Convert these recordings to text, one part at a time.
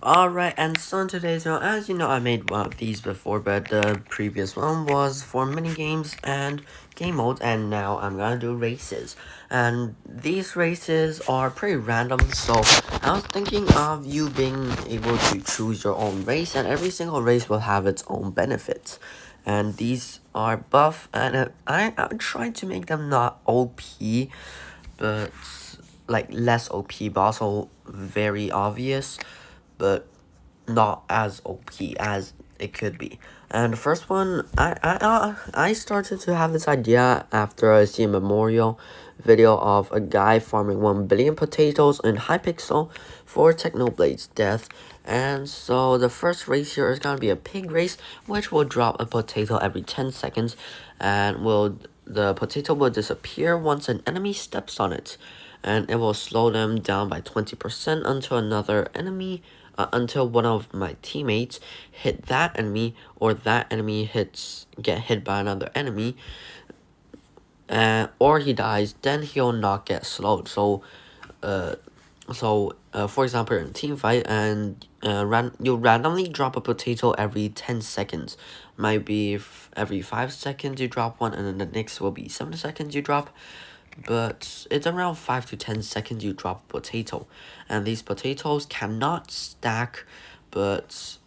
Alright, and so in today's video, as you know, I made one of these before, but the previous one was for mini games and game modes, and now I'm gonna do races. And these races are pretty random, so I was thinking of you being able to choose your own race, and every single race will have its own benefits. And these are buff, and I'm trying to make them not OP, but like less OP, but also very obvious, but not as OP as it could be. And the first one, I started to have this idea after I see a memorial video of a guy farming 1 billion potatoes in Hypixel for Technoblade's death. And so the first race here is gonna be a pig race, which will drop a potato every 10 seconds, and the potato will disappear once an enemy steps on it, and it will slow them down by 20% until one of my teammates hit that enemy, or that enemy get hit by another enemy, or he dies. Then he'll not get slowed. For example, in a team fight, and you randomly drop a potato every 10 seconds. Might be every 5 seconds you drop one, and then the next will be 7 seconds you drop. But it's around 5 to 10 seconds you drop a potato. And these potatoes cannot stack, but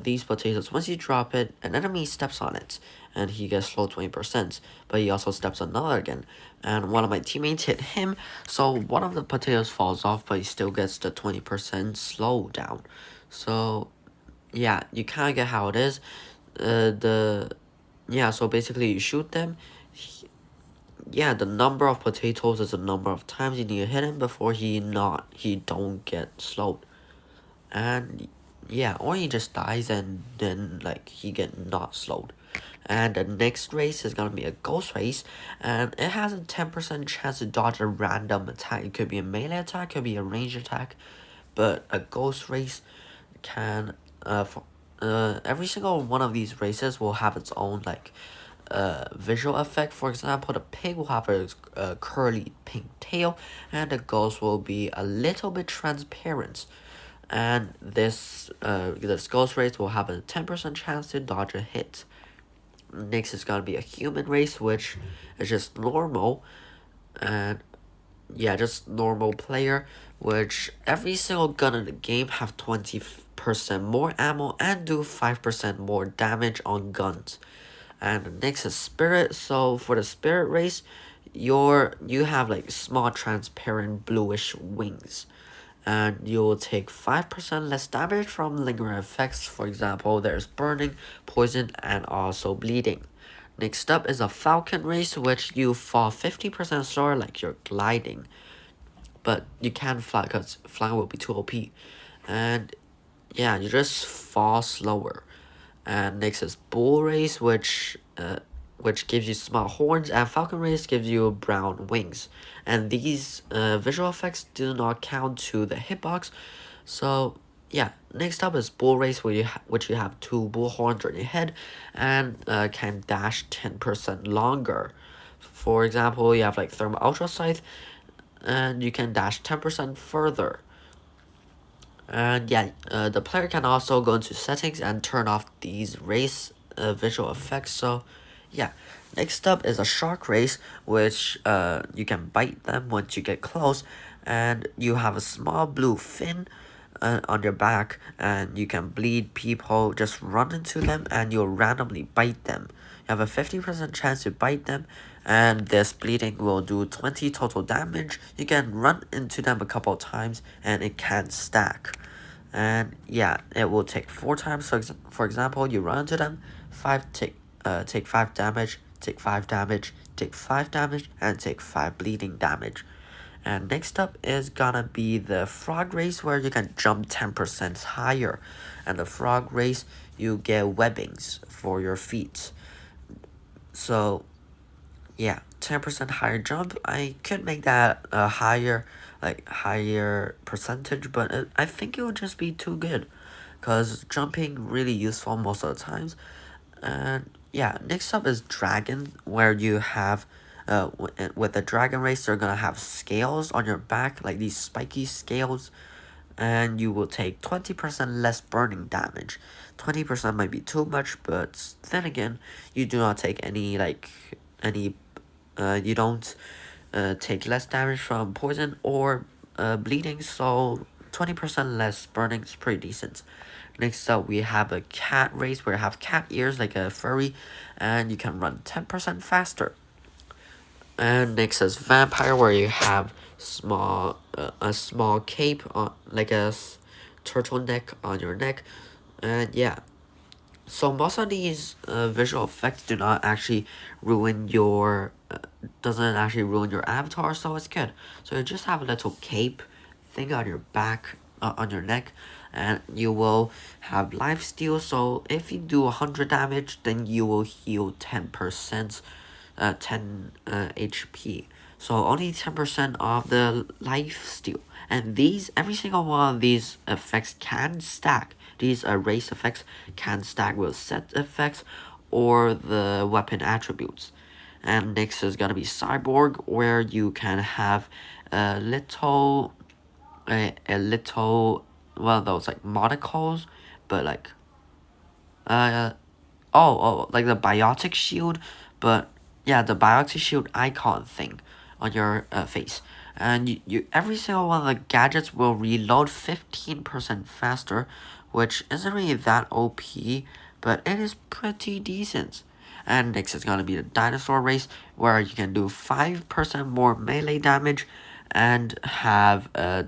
these potatoes, once you drop it, an enemy steps on it, and he gets slowed 20%, but he also steps on another again, and one of my teammates hit him, so one of the potatoes falls off, but he still gets the 20% slow down. So yeah, you kind of get how it is. So basically you shoot them. Yeah, the number of potatoes is the number of times you need to hit him before he don't get slowed. And yeah, or he just dies, and then like he get not slowed. And the next race is gonna be a ghost race, and it has a 10% chance to dodge a random attack. It could be a melee attack, could be a range attack, but a ghost race can every single one of these races will have its own visual effect. For example, the pig will have a curly pink tail, and the ghost will be a little bit transparent. And this ghost race will have a 10% chance to dodge a hit. Next is gonna be a human race, which is just normal, and yeah, just normal player, which every single gun in the game have 20% more ammo and do 5% more damage on guns. And the next is spirit. So for the spirit race, you have like small transparent bluish wings, and you'll take 5% less damage from lingering effects. For example, there's burning, poison, and also bleeding. Next up is a falcon race, which you fall 50% slower like you're gliding, but you can't fly because flying will be too OP. And yeah, you just fall slower. And next is bull race, which gives you small horns, and falcon race gives you brown wings. And these visual effects do not count to the hitbox. So yeah, next up is bull race, which you have 2 bull horns on your head, and can dash 10% longer. For example, you have like thermal ultra scythe, and you can dash 10% further. And yeah, the player can also go into settings and turn off these race visual effects. So yeah, next up is a shark race, which you can bite them once you get close, and you have a small blue fin on your back, and you can bleed people. Just run into them and you'll randomly bite them. You have a 50% chance to bite them, and this bleeding will do 20 total damage. You can run into them a couple of times, and it can stack. And yeah, it will take 4 times. So for example, you run into them, take 5 damage, take 5 damage, take 5 damage, and take 5 bleeding damage. And next up is gonna be the frog race, where you can jump 10% higher. And the frog race, you get webbings for your feet. So yeah, 10% higher jump. I could make that a higher percentage, but I think it would just be too good, because jumping really useful most of the times. And yeah, next up is dragon, where you have with the dragon race, you're gonna have scales on your back, like these spiky scales, and you will take 20% less burning damage. 20% might be too much, but then again, you do not take any any you don't take less damage from poison or bleeding, so 20% less burning is pretty decent. Next up, we have a cat race where you have cat ears like a furry, and you can run 10% faster. And next is vampire, where you have a small cape on like turtleneck on your neck, and yeah. So most of these visual effects do not actually ruin your doesn't actually ruin your avatar, so it's good. So you just have a little cape thing on your back, on your neck, and you will have life steal. So if you do 100 damage, then you will heal 10%, 10 HP. So only 10% of the life steal. And every single one of these effects can stack. These race effects can stack with set effects or the weapon attributes. And next is gonna be cyborg, where you can have a little, a little, well, those like monocles, but like, uh, like the biotic shield, but yeah, the biotic shield icon thing on your face. And every single one of the gadgets will reload 15% faster, which isn't really that OP, but it is pretty decent. And next is gonna be the dinosaur race, where you can do 5% more melee damage and have a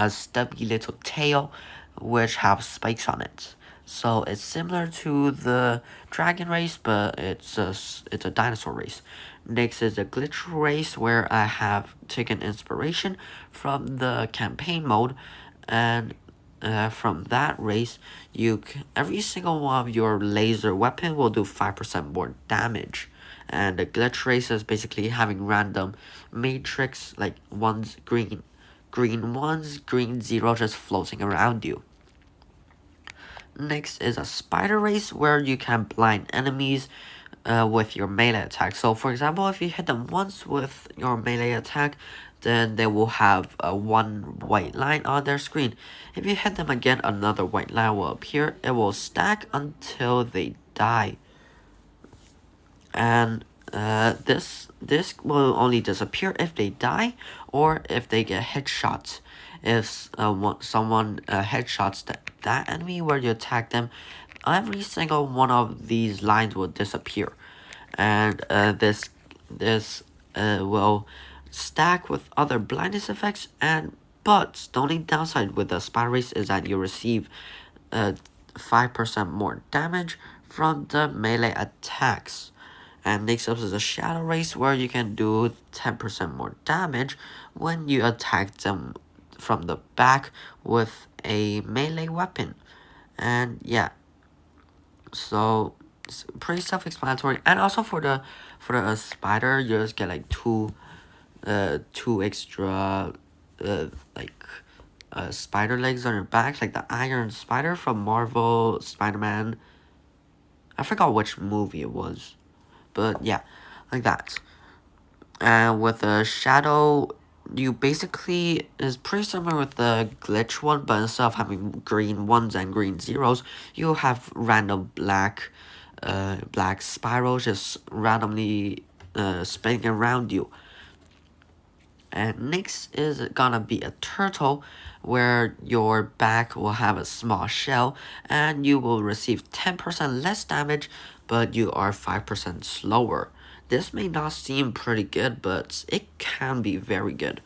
stubby little tail which have spikes on it. So it's similar to the dragon race, but it's a dinosaur race. Next is the glitch race, where I have taken inspiration from the campaign mode, and from that race, every single one of your laser weapon will do 5% more damage. And the glitch race is basically having random matrix, like ones green ones, green zero, just floating around you. Next is a spider race, where you can blind enemies with your melee attack. So for example, if you hit them once with your melee attack, then they will have one white line on their screen. If you hit them again, another white line will appear. It will stack until they die. And this will only disappear if they die or if they get headshots. If someone headshots that enemy where you attack them, every single one of these lines will disappear. And this will stack with other blindness effects. But the only downside with the spy race is that you receive 5% more damage from the melee attacks. And next up is a shadow race, where you can do 10% more damage when you attack them from the back with a melee weapon. And yeah, so it's pretty self-explanatory. And also for the spider, you just get like two extra like spider legs on your back, like the Iron Spider from Marvel Spider-Man. I forgot which movie it was, but yeah, like that. And with the shadow, you basically is pretty similar with the glitch one, but instead of having green ones and green zeros, you have random black spirals just randomly spinning around you. And next is gonna be a turtle, where your back will have a small shell and you will receive 10% less damage, but you are 5% slower. This may not seem pretty good, but it can be very good.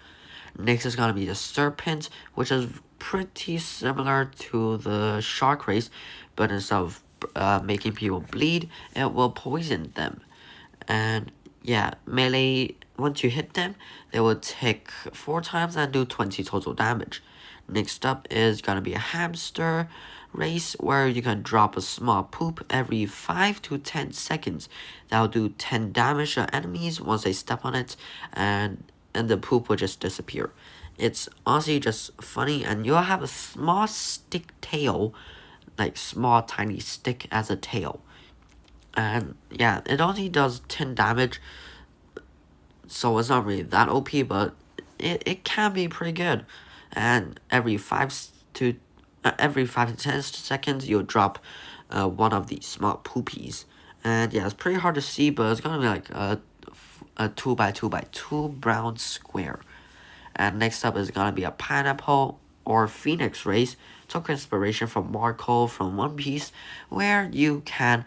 Next is gonna be the serpent, which is pretty similar to the shark race, but instead of making people bleed, it will poison them. And yeah, melee, once you hit them, they will tick 4 times and do 20 total damage. Next up is gonna be a hamster race, where you can drop a small poop every 5 to 10 seconds. That'll do 10 damage to enemies once they step on it, and the poop will just disappear. It's honestly just funny, and you'll have a small stick tail, like small tiny stick as a tail. And yeah, it only does 10 damage, so it's not really that OP, but it can be pretty good. and every 5 to 10 seconds you'll drop one of these small poopies. And yeah, it's pretty hard to see, but it's gonna be like a 2 by 2 by 2 brown square. And next up is gonna be a pineapple or phoenix race. Took inspiration from Marco from One Piece, where you can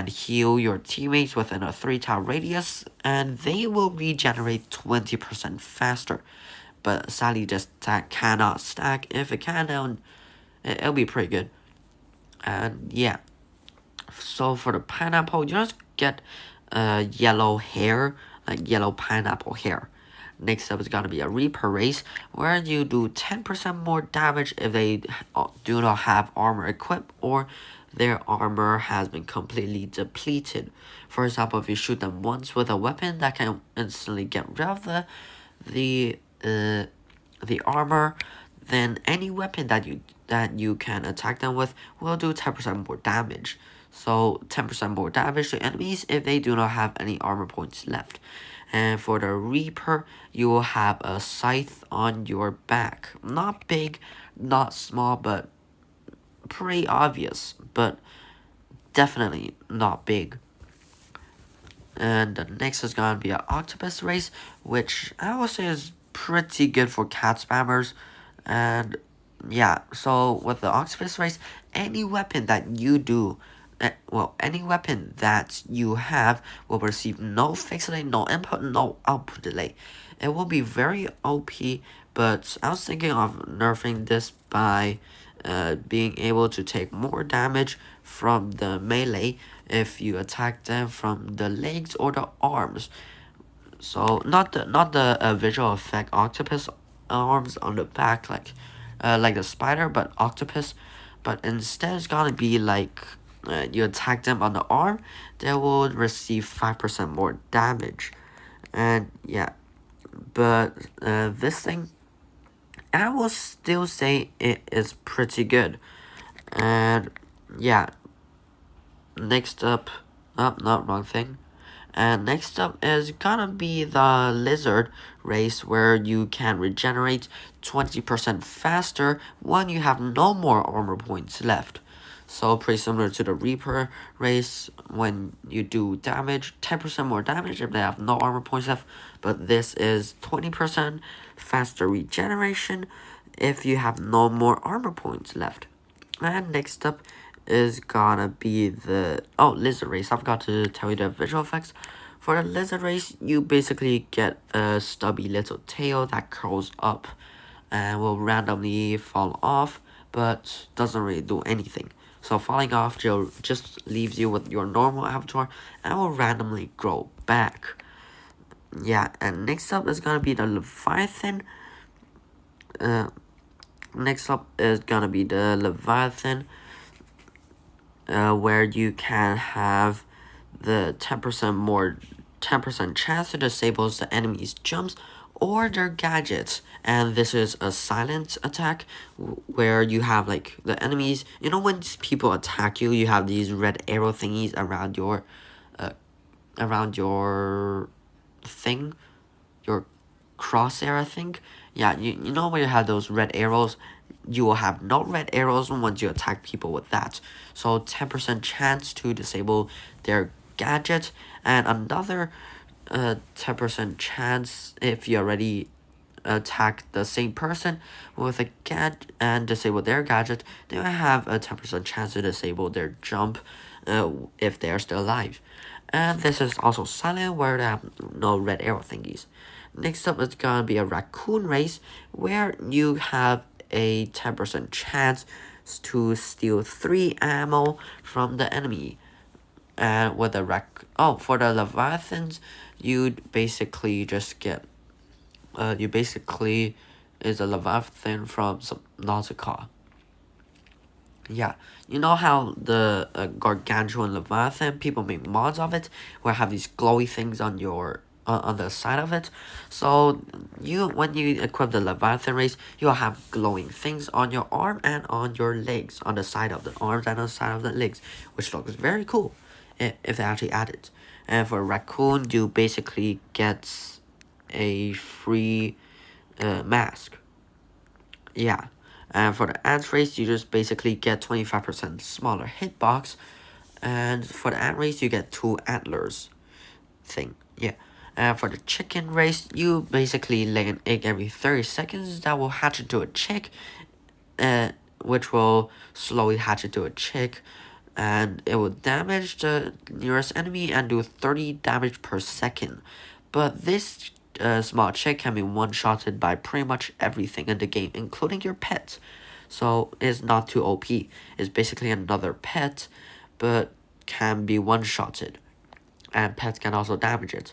heal your teammates within a 3 tile radius, and they will regenerate 20% faster. But sadly, this attack cannot stack. If it can, then it'll be pretty good. And yeah, so for the pineapple, you just get yellow hair, like yellow pineapple hair. Next up is gonna be a Reaper race, where you do 10% more damage if they do not have armor equipped or their armor has been completely depleted. For example, if you shoot them once with a weapon that can instantly get rid of the uh, the armor, then any weapon that you can attack them with will do 10% more damage. So 10% more damage to enemies if they do not have any armor points left. And for the Reaper, you will have a scythe on your back. Not big, not small, but pretty obvious, but definitely not big. And the next is gonna be an octopus race, which I would say is pretty good for cat spammers. And yeah, so with the octopus race, any weapon that you do, any weapon that you have will receive no fixed delay, no input, no output delay. It will be very OP, but I was thinking of nerfing this by being able to take more damage from the melee if you attack them from the legs or the arms. So not the visual effect octopus arms on the back like the spider, but octopus. But instead it's gonna be like you attack them on the arm, they will receive 5% more damage. And yeah, but this thing, I will still say it is pretty good. And yeah, next up, oh, not wrong thing. And next up is gonna be the lizard race, where you can regenerate 20% faster when you have no more armor points left. So pretty similar to the Reaper race, when you do damage, 10% more damage if they have no armor points left. But this is 20% faster regeneration if you have no more armor points left. And next up is gonna be the lizard race. I forgot to tell you the visual effects. For the lizard race, you basically get a stubby little tail that curls up and will randomly fall off, but doesn't really do anything. So falling off just leaves you with your normal avatar and will randomly grow back. Yeah, and next up is gonna be the Leviathan. Next up is gonna be the Leviathan, where you can have the 10% chance to disable the enemy's jumps or their gadgets. And this is a silent attack, where you have like the enemies, you know, when people attack you, you have these red arrow thingies around your thing, your crosshair, I think. Yeah, you know when you have those red arrows, you will have no red arrows once you attack people with that. So 10% chance to disable their gadget, and another 10% chance if you already attack the same person with a gadget and disable their gadget, they will have a 10% chance to disable their jump if they are still alive. And this is also silent, where they have no red arrow thingies. Next up is gonna be a raccoon race, where you have a 10% chance to steal 3 ammo from the enemy. And with the for the Leviathans, you'd basically just get is a Leviathan from some Nautical. Yeah, you know how the gargantuan Leviathan, people make mods of it, where have these glowy things on your on the side of it. So when you equip the Leviathan race, you'll have glowing things on your arm and on your legs, on the side of the arms and on the side of the legs, which looks very cool if they actually add it. And for Raccoon, you basically get a free mask. Yeah. And for the ant race, you just basically get 25% smaller hitbox. And for the ant race, you get 2 antlers thing. Yeah. And for the chicken race, you basically lay an egg every 30 seconds that will hatch into a chick, uh, which will slowly hatch into a chick, and it will damage the nearest enemy and do 30 damage per second. But this small chick can be one-shotted by pretty much everything in the game, including your pet. So it's not too OP. It's basically another pet, but can be one-shotted. And pets can also damage it.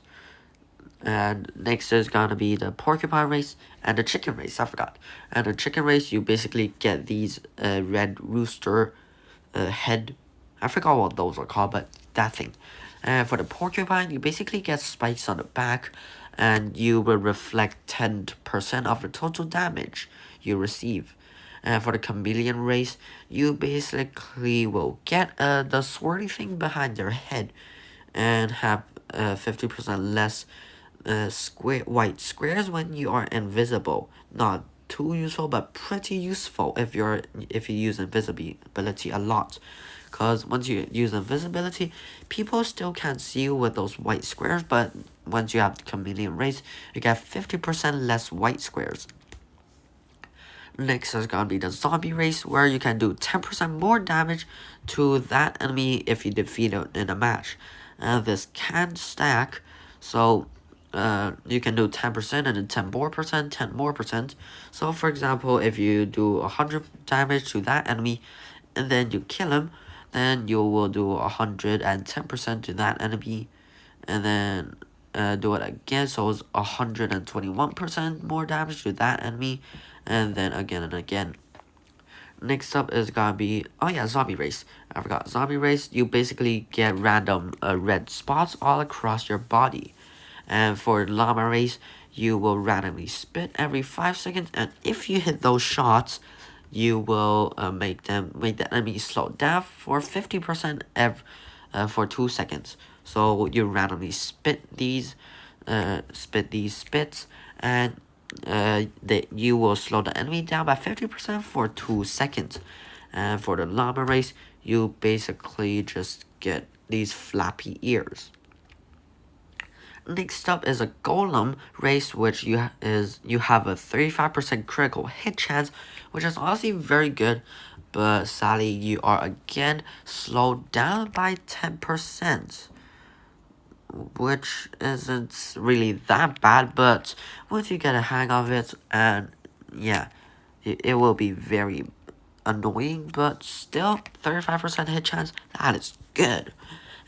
And next is gonna be the porcupine race and the chicken race. I forgot. And the chicken race, you basically get these red rooster head. I forgot what those are called, but that thing. And for the porcupine, you basically get spikes on the back, and you will reflect 10% of the total damage you receive. And for the chameleon race, you basically will get the swirly thing behind their head, and have 50% less white squares when you are invisible. Not too useful, but pretty useful if you use invisibility a lot. Cause once you use invisibility, people still can't see you with those white squares. But once you have the chameleon race, you get 50% less white squares. Next is gonna be the zombie race, where you can do 10% more damage to that enemy if you defeat it in a match. And this can stack, so you can do 10% and then 10 more percent, 10 more percent. So for example, if you do 100 damage to that enemy, and then you kill him, then you will do 110% to that enemy, and then do it again, so it's 121% more damage to that enemy, and then again and again. Next up is gonna be, oh yeah, zombie race. I forgot. Zombie race, you basically get random red spots all across your body. And for llama race, you will randomly spit every 5 seconds, and if you hit those shots, you will make the enemy slow down for 50% for 2 seconds. So you randomly spit these spits, and you will slow the enemy down by 50% for 2 seconds. And for the llama race, you basically just get these flappy ears. Next up is a golem race, which you have a 35% critical hit chance, which is honestly very good, but sadly you are again slowed down by 10%, which isn't really that bad, but once you get a hang of it, and yeah, it will be very annoying, but still 35% hit chance, that is good.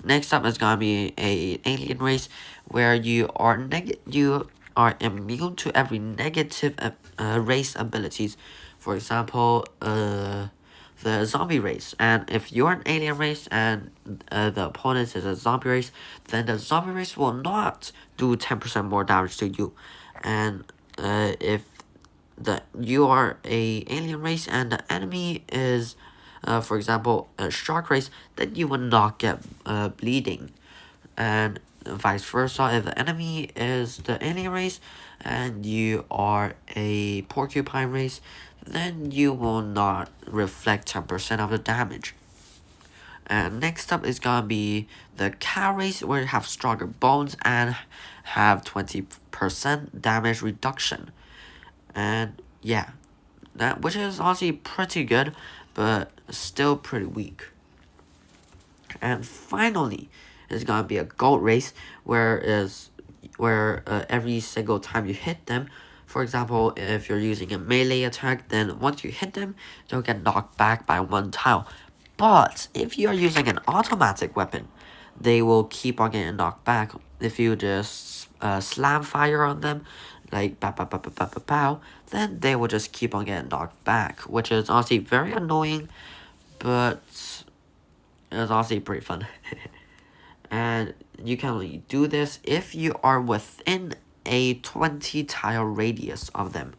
Next up is gonna be a alien race, where you are immune to every negative race abilities. For example, the zombie race. And if you're an alien race and the opponent is a zombie race, then the zombie race will not do 10% more damage to you. And if you are a alien race and the enemy is for example a shark race, then you will not get bleeding, and vice versa. If the enemy is the alien race and you are a porcupine race, then you will not reflect 10% of the damage. And next up is gonna be the cow race, where you have stronger bones and have 20% damage reduction. And yeah, that, which is honestly pretty good, but still pretty weak. And finally, it's gonna be a goat race, where every single time you hit them, for example, if you're using a melee attack, then once you hit them, they'll get knocked back by 1 tile. But if you're using an automatic weapon, they will keep on getting knocked back. If you just slam fire on them, like pow, pow, pow, pow, pow, pow, pow, then they will just keep on getting knocked back, which is honestly very annoying, but it's honestly pretty fun. And you can only do this if you are within a 20 tile radius of them.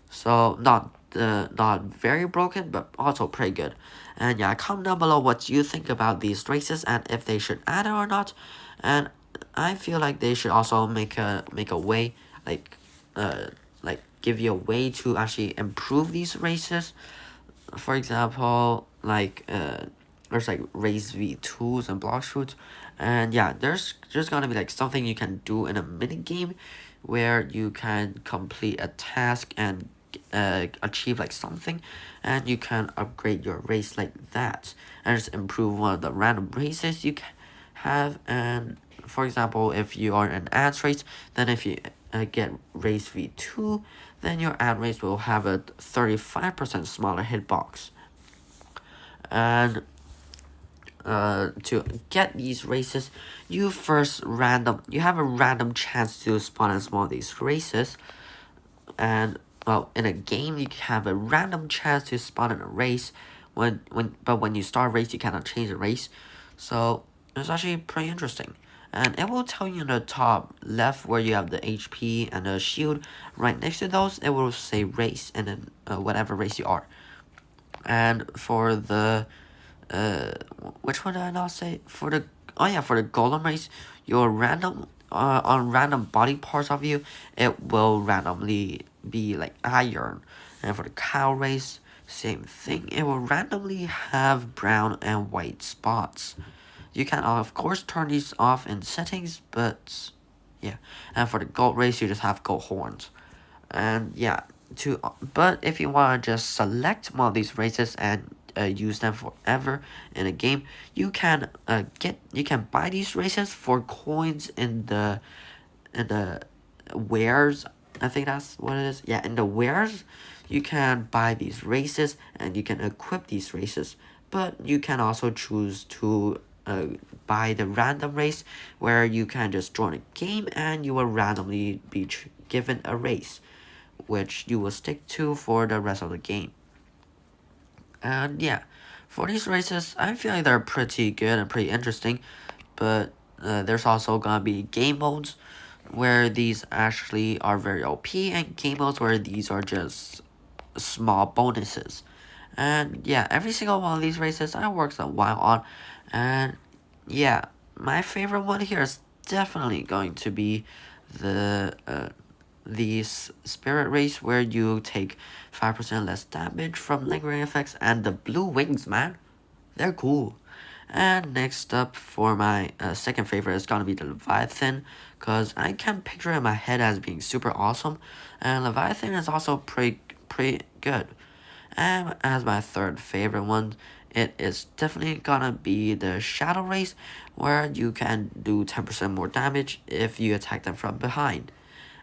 So not very broken, but also pretty good. And yeah, comment down below what you think about these races and if they should add it or not. And I feel like they should also make a way, like like give you a way to actually improve these races. For example, there's like race v2s and block shoots, and yeah, there's gonna be like something you can do in a mini game where you can complete a task and achieve like something, and you can upgrade your race like that and just improve one of the random races you can have. And for example, if you are an ants race, then if you get race v2, then your ant race will have a 35% smaller hitbox. And to get these races, you have a random chance to spawn in some of these races. And well, in a game you have a random chance to spawn in a race but when you start a race you cannot change the race. So it's actually pretty interesting. And it will tell you in the top left where you have the HP and the shield. Right next to those, it will say race and then whatever race you are. And for the which one did I not say? For the golem race, your random on random body parts of you, it will randomly be like iron. And for the cow race, same thing. It will randomly have brown and white spots. You can of course turn these off in settings, but yeah. And for the gold race, you just have gold horns. And yeah, but if you want to just select one of these races and use them forever in a game, you can buy these races for coins in the wares. I think that's what it is. Yeah, in the wares, you can buy these races and you can equip these races. But you can also choose to buy the random race, where you can just join a game and you will randomly be given a race, which you will stick to for the rest of the game. And yeah, for these races, I feel like they're pretty good and pretty interesting, but there's also gonna be game modes where these actually are very OP, and game modes where these are just small bonuses. And yeah, every single one of these races I worked a while on, and yeah, my favorite one here is definitely going to be the spirit race, where you take 5% less damage from lingering effects, and the blue wings, man, they're cool. And next up for my second favorite is gonna be the Leviathan, because I can picture it in my head as being super awesome, and Leviathan is also pretty good. And as my third favorite one, it is definitely gonna be the Shadow Race, where you can do 10% more damage if you attack them from behind.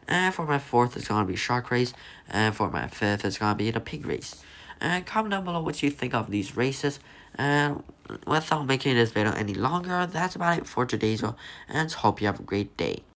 And for my fourth, it's gonna be Shark Race, and for my fifth, it's gonna be the Pig Race. And comment down below what you think of these races. And without making this video any longer, that's about it for today's video, and hope you have a great day.